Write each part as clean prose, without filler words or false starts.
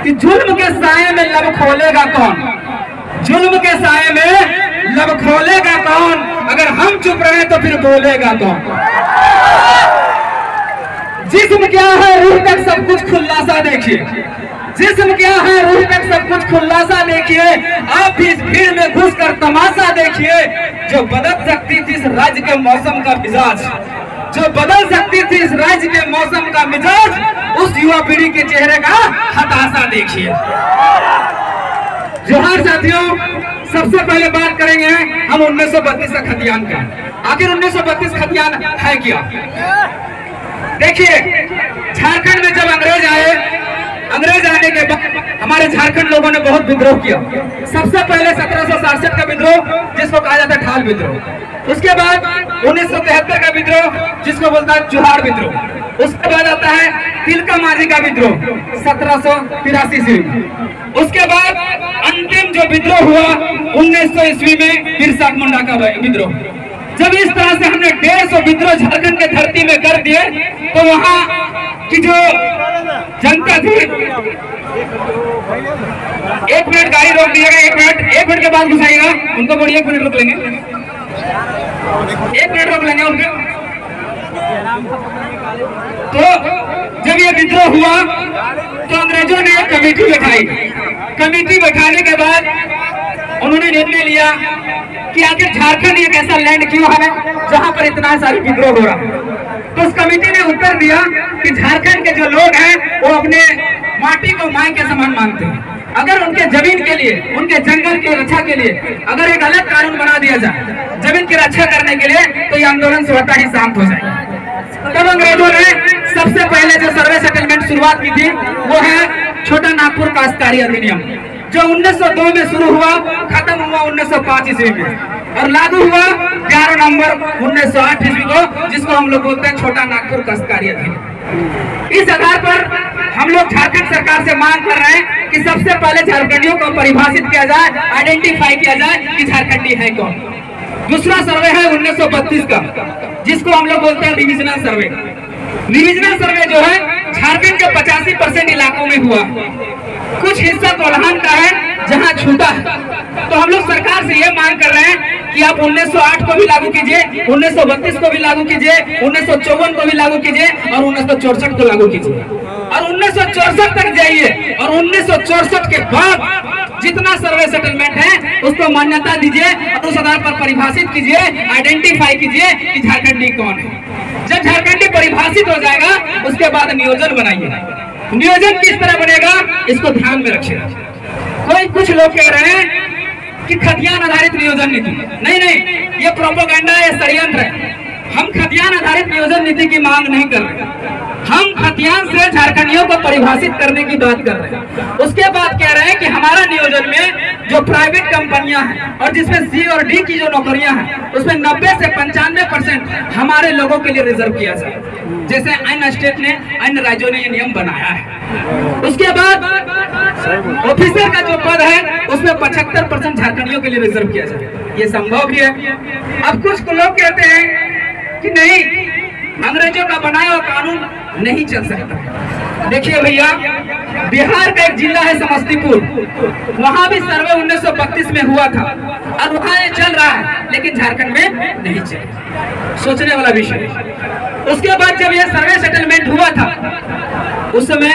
कि जुल्म के साए में लब खोलेगा कौन, जुल्म के साए में लब खोलेगा कौन, अगर हम चुप रहे तो फिर बोलेगा कौन। जिस्म क्या है रूह तक सब कुछ खुलासा देखिए, जिस्म क्या है रूह तक सब कुछ खुलासा देखिए, आप भी इस भीड़ में घुस कर तमाशा देखिए। जो बदल सकती थी इस राज्य के मौसम का मिजाज, जो बदल सकती थी इस राज्य के मौसम का मिजाज, उस युवा पीढ़ी के चेहरे का हताशा देखिए। जोहार साथियों, सबसे पहले बात करेंगे हम 1932 का खतियान का। आखिर 1932 खतियान है क्या? देखिए, झारखंड में जब अंग्रेज आए, अंग्रेज आने के बाद हमारे झारखंड लोगों ने बहुत विद्रोह किया। सबसे पहले 1767 का विद्रोह जिसको कहा जाता है ठाल विद्रोह, उसके बाद 1973 का विद्रोह जिसको बोलता है चुहार विद्रोह, उसके बाद आता है तिलका मांझी का विद्रोह 1783 ईस्वी, उसके बाद अंतिम जो विद्रोह हुआ 1900 ईस्वी में बिरसा मुंडा का विद्रोह। जब इस तरह से हमने 150 विद्रोह झारखंड के धरती में कर दिए तो वहाँ की जो जनता थी, एक मिनट गाड़ी रोक दीजिएगा, एक मिनट के बाद घुसाइएगा उनको, बोलिए 1 मिनट रोक लेंगे, 1 मिनट रोक लेंगे उनके। तो जब ये विद्रोह हुआ तो अंग्रेजों ने एक कमेटी बैठाई, कमेटी बैठाने के बाद उन्होंने निर्णय लिया कि आखिर झारखंड एक ऐसा लैंड क्यों है जहां पर इतना सारी विद्रोह हो रहा। तो उस कमेटी ने उत्तर दिया कि झारखंड के जो लोग हैं वो अपने माटी को माई के समान मानते हैं। अगर उनके जमीन के लिए, उनके जंगल की रक्षा के लिए अगर एक अलग कानून बना दिया जाए जमीन की रक्षा करने के लिए, तो ये आंदोलन स्वतः ही शांत हो जाए। तब अंग्रेजों ने सबसे पहले जो सर्वे सेटलमेंट शुरुआत की थी वो है छोटा नागपुर काश्तकारी अधिनियम, जो 1902 में शुरू हुआ, खत्म हुआ 1905 ईस्वी में और लागू हुआ 11 नवंबर 1908 ईस्वी को, जिसको हम लोग बोलते हैं छोटा नागपुर काश्तकारी अधिनियम। इस आधार पर हम लोग झारखंड सरकार से मांग कर रहे हैं कि सबसे पहले झारखंडियों को परिभाषित किया जाए, आइडेंटिफाई किया जाए कि झारखंडी है कौन। दूसरा सर्वे है 1932 का, जिसको हम लोग बोलते हैं डिविजनल सर्वे। डिविजनल सर्वे जो है झारखंड के 85% इलाकों में हुआ, कुछ हिस्सा कोल्हान का है जहां छूटा है। तो हम लोग सरकार से ये मांग कर रहे हैं कि आप 1908 को भी लागू कीजिए, 1932 को भी लागू कीजिए, 1954 को भी लागू कीजिए और 1964 को लागू कीजिए और 1964 तक जाइए और 1964 के बाद जितना सर्वे सेटलमेंट है उसको मान्यता दीजिए और उस आधार पर परिभाषित कीजिए, आइडेंटिफाई कीजिए कि झारखंडी कौन है। जब झारखंडी परिभाषित हो जाएगा उसके बाद नियोजन बनाइए। नियोजन किस तरह बनेगा इसको ध्यान में रखिएगा। कोई कुछ लोग कह रहे हैं कि खतियान आधारित नियोजन नीति, नहीं, ये प्रोपेगेंडा, ये षड्यंत्र है। हम खतियान आधारित नियोजन नीति की मांग नहीं कर रहे, हम खतियान से झारखंडियों को परिभाषित करने की बात कर रहे हैं। उसके बाद कह रहे हैं कि हमारा नियोजन में जो प्राइवेट कंपनियां हैं और जिसमें सी और डी की जो नौकरियां हैं उसमें 90 से 95% हमारे लोगों के लिए रिजर्व किया जाए, जैसे अन्य स्टेट ने, अन्य राज्यों ने ये नियम बनाया है। उसके बाद ऑफिसर का जो पद है उसमें 75% झारखंडियों के लिए रिजर्व किया जाए, ये संभव भी है। अब कुछ लोग कहते हैं कि नहीं, अंग्रेजों का बनाया हुआ कानून नहीं चल सकता। देखिए भैया, बिहार का एक जिला है समस्तीपुर, वहां भी सर्वे 1932 में हुआ था और वहां ये चल रहा है, लेकिन झारखंड में नहीं चल। सोचने वाला विषय। उसके बाद जब यह सर्वे सेटलमेंट हुआ था उस समय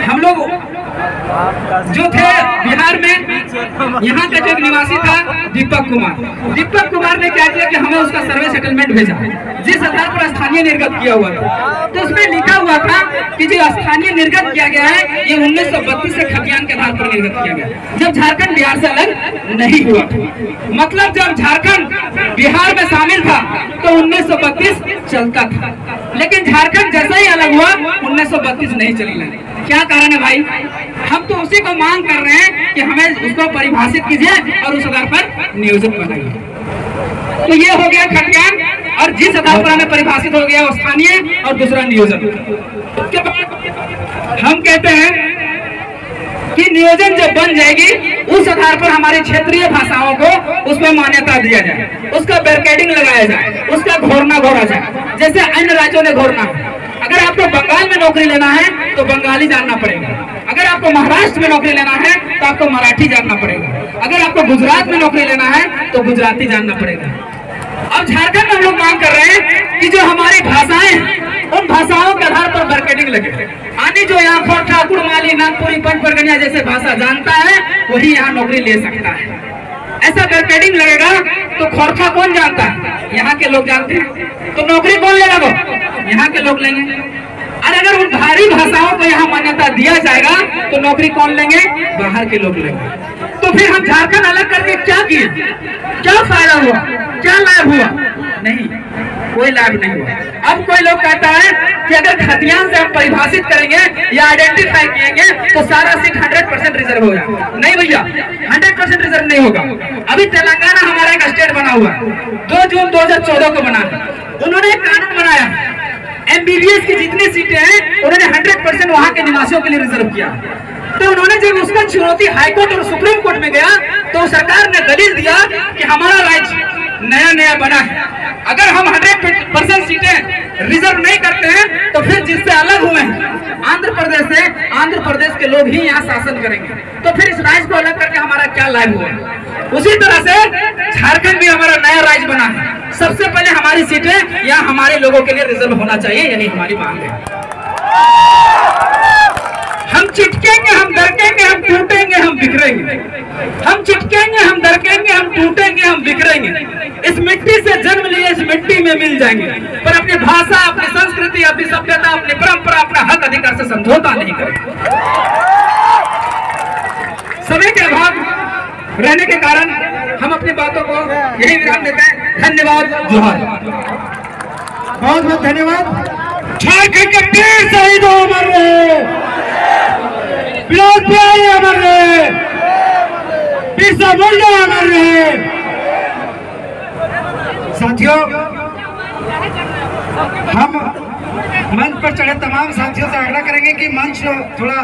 हम लोग जो थे बिहार में, यहाँ का जो एक निवासी था दीपक कुमार ने क्या किया कि हमें उसका सर्वे सेटलमेंट भेजा, जिस आधार पर स्थानीय निर्गत किया हुआ था। तो उसमें लिखा हुआ था कि जो स्थानीय निर्गत किया गया है ये 1932 से खतियान के आधार पर निर्गत किया गया, जब झारखंड बिहार से अलग नहीं हुआ। मतलब जब झारखंड बिहार में शामिल था तो 1932 चलता था, लेकिन झारखंड जैसा ही अलग हुआ 1932 नहीं चलने। क्या कारण है भाई? हम तो उसी को मांग कर रहे हैं कि हमें उसको परिभाषित कीजिए और उस आधार पर नियोजन बनाइए। तो ये हो गया खतियान, और जिस आधार पर हमें परिभाषित हो गया वो स्थानीय और दूसरा नियोजन। उसके बाद हम कहते हैं कि नियोजन जब बन जाएगी उस आधार पर हमारी क्षेत्रीय भाषाओं को उसमें मान्यता दिया जाए, उसका बैरिकेडिंग लगाया जाए, उसका घोरना घोरा जाए, जैसे अन्य राज्यों ने घोरना है। अगर आपको बंगाल में नौकरी लेना है तो बंगाली जानना पड़ेगा, अगर आपको महाराष्ट्र में नौकरी लेना है तो आपको मराठी जानना पड़ेगा, अगर आपको गुजरात में नौकरी लेना है तो गुजराती जानना पड़ेगा। अब झारखंड में हम लोग मांग कर रहे हैं कि जो हमारी भाषाएं हैं उन भाषाओं के आधार पर मार्केटिंग लगे। आने जो यहाँ खोरठा, कुड़माली, नागपुरी, पंचपरगनिया जैसे भाषा जानता है वही यहाँ नौकरी ले सकता है। ऐसा मार्केटिंग लगेगा तो खोरठा कौन जानता है? यहाँ के लोग जानते हैं। तो नौकरी कौन लेगा? वो यहाँ के लोग लेंगे। और अगर उन भारी भाषाओं को यहाँ मान्यता दिया जाएगा तो नौकरी कौन लेंगे? बाहर के लोग लेंगे। तो फिर हम झारखंड अलग करके क्या किए? क्या फायदा हुआ? क्या लाभ हुआ? नहीं, कोई लाभ नहीं हुआ। अब कोई लोग कहता है कि अगर खतियान से हम परिभाषित करेंगे या आइडेंटिफाई किएंगे तो सारा सीट 100% रिजर्व हो जाएगा। नहीं भैया, 100% रिजर्व नहीं होगा। अभी तेलंगाना हमारा एक स्टेट बना हुआ है, 2 जून 2014 को बना है। उन्होंने एक कानून बनाया, MBBS की जितनी सीटें हैं उन्होंने 100% वहां के निवासियों के लिए रिजर्व किया। तो उन्होंने जब उसका चुनौती हाईकोर्ट और सुप्रीम कोर्ट में गया तो सरकार ने दलील दिया कि हमारा राज्य नया बना है, अगर हम 100% सीटें रिजर्व नहीं करते हैं तो फिर जिससे अलग हुए हैं आंध्र प्रदेश से, आंध्र प्रदेश के लोग ही यहाँ शासन करेंगे। तो फिर इस राज्य को अलग करके हमारा क्या लाभ हुआ? उसी तरह से झारखंड भी हमारा नया राज्य बना है। सबसे पहले हमारी सीटें यहाँ हमारे लोगों के लिए रिजर्व होना चाहिए, यानी हमारी मांग है। हम चिटकेंगे, हम दरकेंगे, हम टूटेंगे, हम बिखरेंगे। हम चिटकेंगे, हम दरकेंगे, हम टूटेंगे, हम बिखरेंगे। इस मिट्टी से जन्म लिए इस मिट्टी में मिल जाएंगे, पर अपनी भाषा, अपनी संस्कृति, अपनी सभ्यता, अपनी परंपरा, अपना हक अधिकार से समझौता नहीं करेंगे। समय के अभाव रहने के कारण हम अपनी बातों को यही विराम देते हैं। धन्यवाद, जोहार। बहुत बहुत धन्यवाद। झारखंड के 20 शहीद अमर रहे, विनोद बिहारी अमर रहे, बिरसा मुंडा अमर रहे। साथियों, हम मंच पर चढ़े तमाम साथियों से आग्रह करेंगे कि मंच थोड़ा